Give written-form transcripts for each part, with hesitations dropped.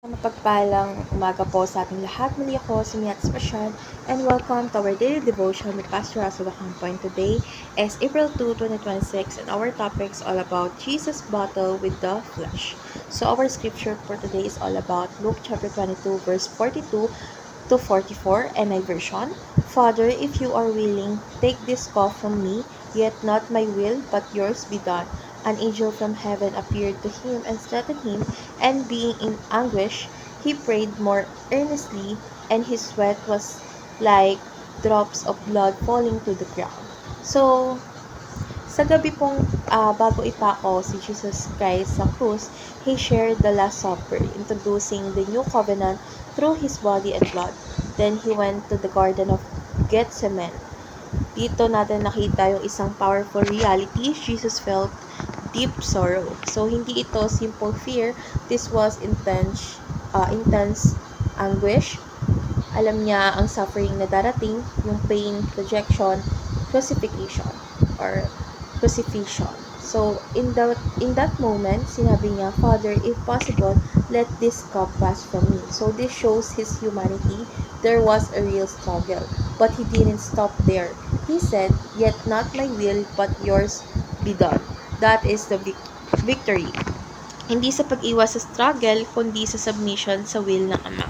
Mapagpalang umaga po sa ating lahat. Muli ako si Miat Spasyan and welcome to our daily devotion with Pastor Russell Point. Today is April 2, 2026 and our topic is all about Jesus' battle with the flesh. So our scripture for today is all about Luke chapter 22 verse 42 to 44 NI version. Father, if you are willing, take this cup from me, yet not my will, but yours be done. An angel from heaven appeared to him and strengthened him, and being in anguish, he prayed more earnestly, and his sweat was like drops of blood falling to the ground. So, sa gabi pong bago ipako si Jesus Christ sa krus, he shared the Last Supper, introducing the new covenant through his body and blood. Then he went to the Garden of Gethsemane. Dito natin nakita yung isang powerful reality. Jesus felt deep sorrow. So, hindi ito simple fear. This was intense anguish. Alam niya ang suffering na darating, yung pain, rejection, crucifixion, or crucifixion. So, in that moment, sinabi niya, Father, if possible, let this cup pass from me. So, this shows his humanity. There was a real struggle. But he didn't stop there. He said, yet not my will, but yours be done. That is the victory. Hindi sa pag-iwas sa struggle, kundi sa submission sa will ng Ama.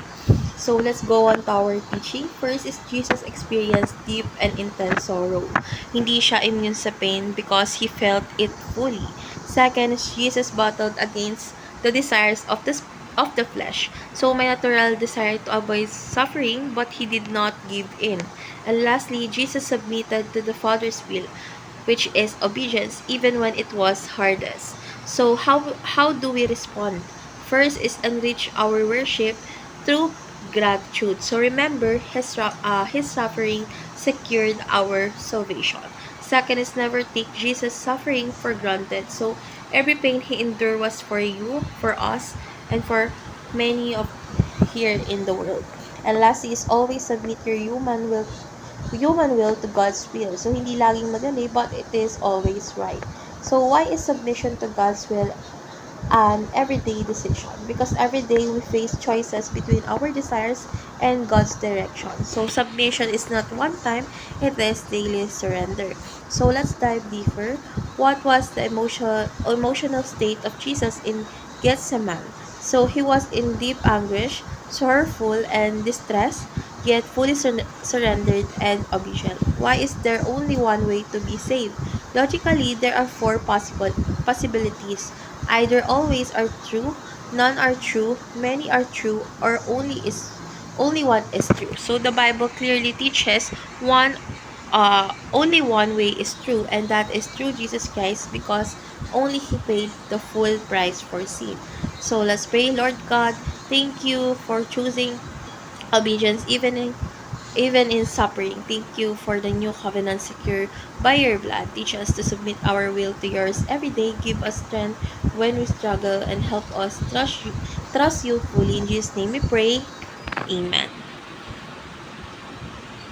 So, let's go on to our teaching. First is Jesus experienced deep and intense sorrow. Hindi siya immune sa pain because he felt it fully. Second is Jesus battled against the desires of the flesh. So, may natural desire to avoid suffering, but he did not give in. And lastly, Jesus submitted to the Father's will, which is obedience, even when it was hardest. So, how do we respond? First is enrich our worship through gratitude. So remember, his suffering secured our salvation. Second is never take Jesus' suffering for granted. So every pain he endured was for you, for us, and for many of here in the world. And lastly is always submit your human will to God's will. So hindi laging madali, but it is always right. So why is submission to God's will an everyday decision? Because every day we face choices between our desires and God's direction. So submission is not one time, it is daily surrender. So let's dive deeper. What was the emotional state of Jesus in Gethsemane? So he was in deep anguish, sorrowful and distressed, yet fully surrendered and obedient. Why is there only one way to be saved? Logically, there are four possibilities. Either always are true, none are true, many are true, or only one is true. So the Bible clearly teaches only one way is true, and that is through Jesus Christ, because only he paid the full price for sin. So let's pray. Lord God, thank you for choosing obedience even in suffering. Thank you for the new covenant secured by your blood. Teach us to submit our will to yours every day. Give us strength when we struggle and help us trust you fully. In Jesus' name we pray. Amen.